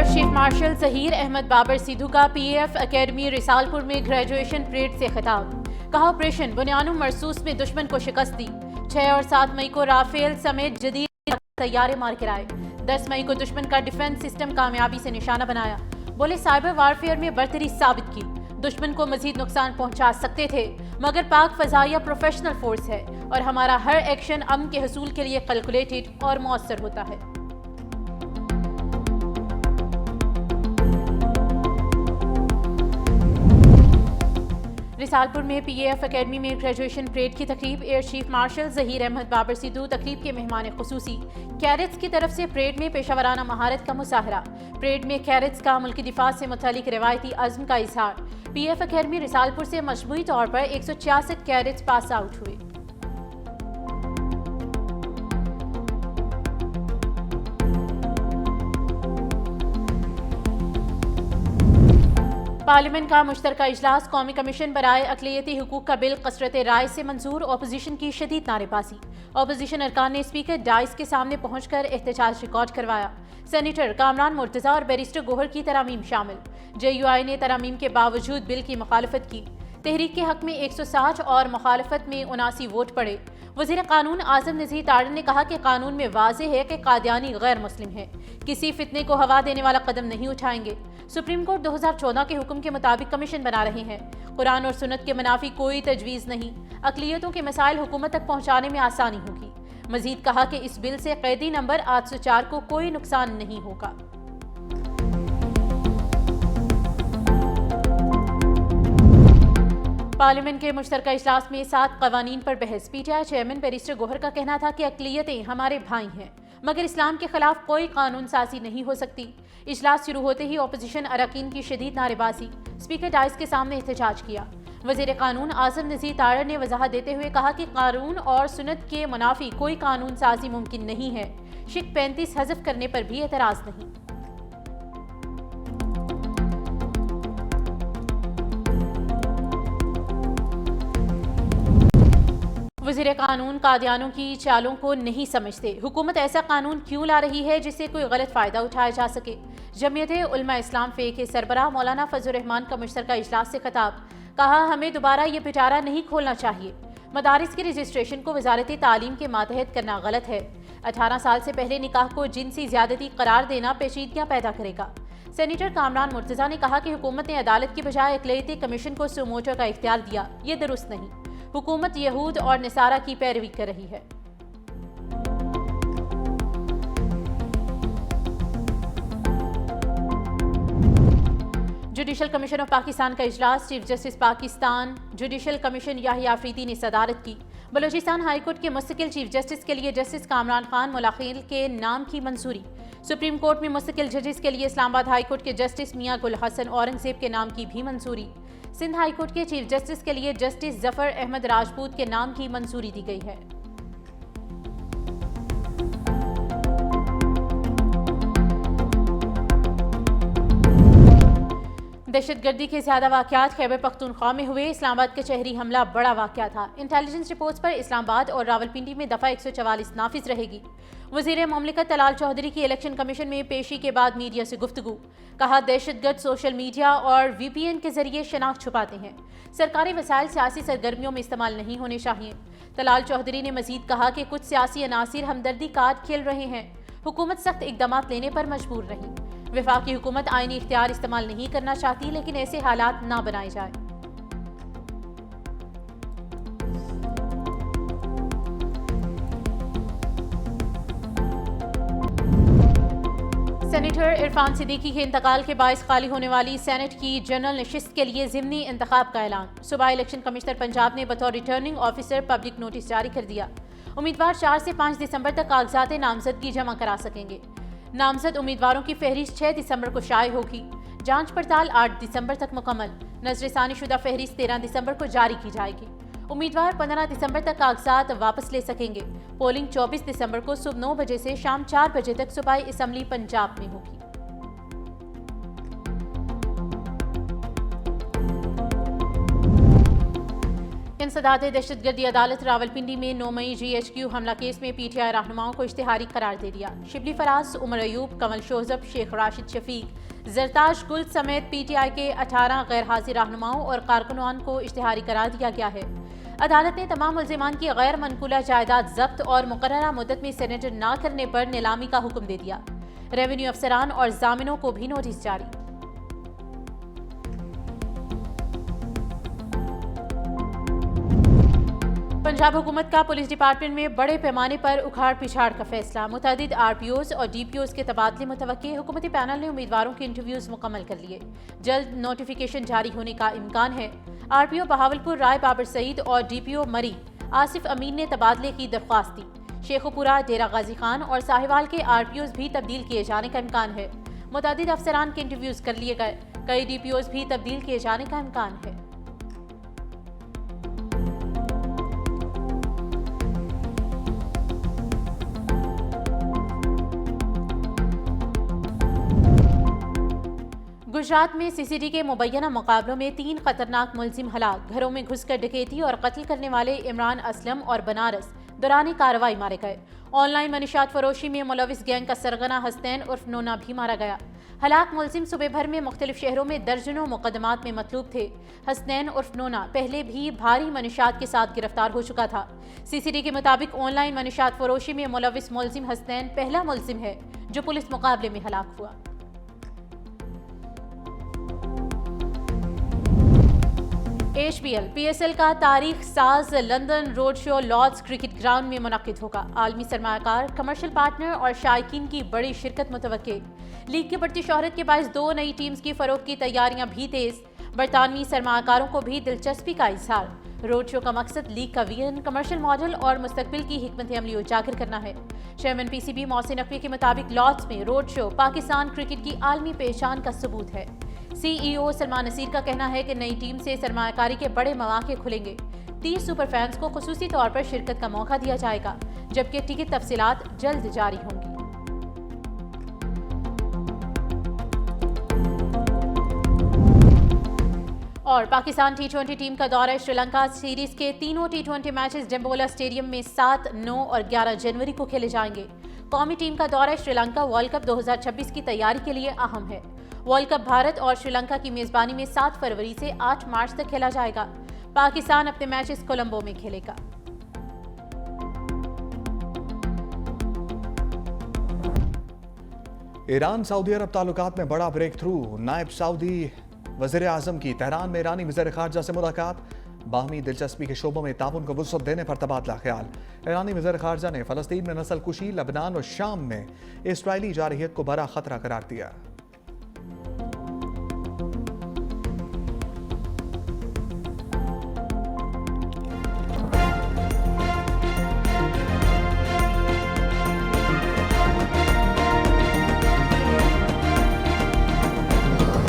Air chief marshal Zaheer Ahmed Babar Sidhu का PF academy Risalpur में graduation parade से खिताब। कहा ऑपरेशन बुनियानु मरसूस में दुश्मन को शिकस्त दी। 6 और 7 मई को राफेल समेत जदीद तैयारे मार गिराए। 10 मई को दुश्मन का डिफेंस सिस्टम कामयाबी से निशाना बनाया। बोले साइबर वारफेयर में बरतरी साबित की। दुश्मन को मजीद नुकसान पहुंचा सकते थे, मगर पाक फजाइया प्रोफेशनल फोर्स है और हमारा हर एक्शन अमन के हसूल के लिए कैलकुलेटेड और मौसर होता है। रिसालपुर में पीएफ एकेडमी में ग्रेजुएशन परेड की तकरीब। Air chief marshal Zaheer Ahmed Babar Sidhu तकरीब के मेहमान खुसूसी। कैडेट्स की तरफ से परेड में पेशावराना महारत का मुजाहरा। परेड में कैडेट्स का मुल्की दिफा से मुतालिक रिवायती अज़्म का इजहार। पीएफ एकेडमी रिसालपुर से मजमूई तौर पर 166 कैडेट्स पास आउट हुए। पार्लियामेंट का मुश्तरका इजलास। कौमी कमीशन बराए अक़लियती हुकूक का बिल कसरत राय से मंजूर। अपोजिशन की शदीद नारेबाजी। अपोजिशन अरकान ने स्पीकर डाइस के सामने पहुंचकर एहतजाज रिकॉर्ड करवाया। सेनेटर कामरान मुर्तज़ा और बैरिस्टर गोहर की तरामीम शामिल। JUI ने तरामीम के बावजूद बिल की मुखालफत की। तहरीक के हक में 160 और मुखालफत में 79 वोट पड़े। वज़ीर कानून आज़म नज़ीर तारड़ ने कहा कि कानून में वाज़ेह है कि कादियानी गैर मुस्लिम है, किसी फितने को हवा देने वाला कदम नहीं उठाएंगे। सुप्रीम कोर्ट 2014 के हुक्म के मुताबिक कमीशन बना रहे हैं। कुरान और सुन्नत के मुनाफी कोई तजवीज़ नहीं। अक़लियतों के मसाइल हुकूमत तक पहुँचाने में आसानी होगी। मजीद कहा कि इस बिल से कैदी नंबर 804 को कोई नुकसान नहीं होगा। पार्लियामेंट के मुश्तरका इजलास में 7 कवानीन पर बहस। PTI चेयरमैन बैरिस्टर गोहर का कहना था कि अक़लियतें हमारे भाई हैं, मगर इस्लाम के खिलाफ कोई कानून साजी नहीं हो सकती। इजलास शुरू होते ही अपोजिशन अरकान की शदीद नारेबाजी। स्पीकर डाइस के सामने एहतजाज किया। वज़ीर कानून आज़म नज़ीर तारड़ ने वजाहत देते हुए कहा कि कानून और सुन्नत के मुनाफी कोई कानून साजी मुमकिन नहीं है। शिक 35 हज़फ करने पर भी एतराज़ नहीं। वज़ीर कानून कादियानों की चालों को नहीं समझते। हुकूमत ऐसा कानून क्यों ला रही है जिससे कोई गलत फ़ायदा उठाया जा सके। जमीयत उलमा इस्लाम फ़े के सरबराह मौलाना फजलुर रहमान का मुश्तरका इजलास से खिताब। कहा हमें दोबारा ये पिटारा नहीं खोलना चाहिए। मदारिस के रजिस्ट्रेशन को वजारत तालीम के मातहत करना गलत है। 18 साल से पहले निकाह को जिनसी ज़्यादती करार देना पेचीदगियाँ पैदा करेगा। सेनेटर कामरान मुर्तज़ा ने कहा कि हुकूमत ने अदालत की बजाय अक़लियती कमीशन को सुमोटो का इख्तियार दिया, ये दुरुस्त नहीं। हुकूमत यहूद और निसारा की पैरवी कर रही है। जुडिशल कमीशन ऑफ पाकिस्तान का इजलास। Chief justice Pakistan judicial commission Yahya Afridi ने सदारत की। बलोचिस्तान हाईकोर्ट के मुस्तकिल चीफ जस्टिस के लिए जस्टिस कामरान खान मुलाखिल के नाम की मंजूरी। सुप्रीम कोर्ट में मुस्तकिल जजेस के लिए इस्लामाबाद हाईकोर्ट के जस्टिस मियां गुल हसन औरंगजेब के नाम की भी मंजूरी। सिंध हाईकोर्ट के चीफ जस्टिस के लिए जस्टिस जफर अहमद राजपूत के नाम की मंजूरी दी गई है। दहशतगर्दी के ज्यादा वाकयात खैबर पख्तूनख्वा में हुए। इस्लामाबाद कचहरी हमला बड़ा वाकया था। इंटेलिजेंस रिपोर्ट्स पर इस्लामाबाद और रावलपिंडी में दफा 144 नाफिज रहेगी। वज़ीर मुमलिकत तलाल चौधरी की इलेक्शन कमीशन में पेशी के बाद मीडिया से गुफ्तगू। कहा दहशतगर्द सोशल मीडिया और VPN के जरिए शनाख्त छुपाते हैं। सरकारी वसाइल सियासी सरगर्मियों में इस्तेमाल नहीं होने चाहिए। तलाल चौधरी ने मजीद कहा कि कुछ सियासी अनासिर हमदर्दी कार्ड खेल रहे हैं। हुकूमत सख्त इकदाम लेने पर मजबूर रही। वफाकी हुकूमत आईनी इख्तियार इस्तेमाल नहीं करना चाहती, लेकिन ऐसे हालात ना बनाए जाए। सेनेटर इरफान सिद्दीकी के इंतकाल के बायस खाली होने वाली सेनेट की जनरल नशिस्त के लिए ज़िमनी इंतखाब का ऐलान। सूबाई इलेक्शन कमिश्नर पंजाब ने बतौर रिटर्निंग ऑफिसर पब्लिक नोटिस जारी कर दिया। उम्मीदवार 4 से 5 दिसंबर तक कागजात नामजदगी जमा करा सकेंगे। नामजद उम्मीदवारों की फहरिस्त 6 दिसंबर को शाये होगी। जांच पड़ताल 8 दिसंबर तक मुकम्मल। नजरसानी शुदा फहरिस्त 13 दिसंबर को जारी की जाएगी। उम्मीदवार 15 दिसंबर तक कागजात वापस ले सकेंगे। पोलिंग 24 दिसंबर को सुबह 9 बजे से शाम 4 बजे तक सूबाई असम्बली पंजाब में होगी। इंसदाद दहशतगर्दी अदालत रावलपिंडी में 9 मई GHQ हमला केस में PTI रहनुमाओं को इश्तिहारी करार दे दिया। शिबली फराज, उमर अयूब, कमल शोजब, शेख राशिद शफीक, जरताज गुल समेत PTI के 18 गैर हाजिर रहनुमाओं और कारकुनान को इश्तिहारी करार दिया गया है। अदालत ने तमाम मुल्जिमान की गैर मनकूला जायदाद जब्त और मुकर्ररा मुद्दत में सरेंडर न करने पर नीलामी का हुक्म दे दिया। रेवेन्यू अफसरान और जामिनों को भी नोटिस जारी। पंजाब हुकूमत का पुलिस डिपार्टमेंट में बड़े पैमाने पर उखाड़ पिछाड़ का फैसला। मुतअद्दिद RPOs और DPOs के तबादले मुतवक्के। हुकूमती पैनल ने उम्मीदवारों के इंटरव्यूज मुकम्मल कर लिए। जल्द नोटिफिकेशन जारी होने का इम्कान है। RPO बहावलपुर राय बाबर सईद और DPO मरी आसिफ अमीन ने तबादले की दरख्वास्त दी। शेखुपुरा, डेरा गाजी खान और साहिवाल के RPOs भी तब्दील किए जाने का इम्कान है। मुतअद्दिद अफसरान के इंटरव्यूज कर लिए गए। कई DPOs भी तब्दील किए जाने का इम्कान है। गुजरात में CCD के मुबैना मुकाबलों में 3 खतरनाक मुलजिम हलाक। घरों में घुसकर डकैती और कत्ल करने वाले इमरान असलम और बनारस दौरान कार्रवाई मारे गए। ऑनलाइन मनीशात फरोशी में मुलविस गैंग का सरगना हसनैन उर्फ नोना भी मारा गया। हलाक मुलजिम सुबह भर में मुख्तलिफ शहरों में दर्जनों मुकदमात में मतलूब थे। हसनैन उर्फ नोना पहले भी भारी मनीशात के साथ गिरफ्तार हो चुका था। CCD के मुताबिक ऑनलाइन मनीशात फरोशी में मुलविस मुलजिम हसनैन पहला मुलजिम है जो पुलिस मुकाबले में हलाक हुआ। HBL PSL का तारीख साज London road show Lord's cricket ground में मुनक्किद होगा। आलमी सरमायाकार, कमर्शियल पार्टनर और शायकीन की बड़ी शिरकत मुतवक्के। लीग की बढ़ती शोहरत के बायस 2 नई टीम्स की फरोख्त की तैयारियां भी तेज। बरतानवी सरमायाकारों को भी दिलचस्पी का इजहार। रोड शो का मकसद लीग का विजन, कमर्शियल मॉडल और मुस्तकबिल की हिकमत अमली उजागर करना है। चेयरमैन PCB मोहसिन नकवी के मुताबिक लॉर्ड्स में रोड शो पाकिस्तान क्रिकेट की आलमी पहचान का सबूत है। CEO सलमान नसीर का कहना है कि नई टीम से सरमायाकारी के बड़े मौके खुलेंगे। 30 सुपर फैंस को खुसूसी तौर पर शिरकत का मौका दिया जाएगा, जबकि टिकट तफसीलात जल्द जारी होंगी। और पाकिस्तान T20 टीम का दौरा श्रीलंका। सीरीज के तीनों T20 मैचेस डेम्बोला स्टेडियम में 7, 9 और 11 जनवरी को खेले जाएंगे। कौमी टीम का दौरा श्रीलंका वर्ल्ड कप 2026 की तैयारी के लिए अहम है। वर्ल्ड कप भारत और श्रीलंका की मेजबानी में 7 फरवरी से 8 मार्च तक खेला जाएगा। पाकिस्तान अपने मैचेस कोलंबो में खेलेगा। ईरान सऊदी अरब ताल्लुकात में बड़ा ब्रेक थ्रू। नायब सऊदी वज़ीर आज़म की तेहरान में ईरानी वज़ीर ख़ारजा से मुलाकात। बाहमी दिलचस्पी के शोबों में ताउन को वुसअत देने पर तबादला ख्याल। ईरानी वज़ीर ख़ारजा ने फ़लस्तीन में नस्ल कुशी, लबनान और शाम में इसराइली जारहियत को बड़ा खतरा करार दिया।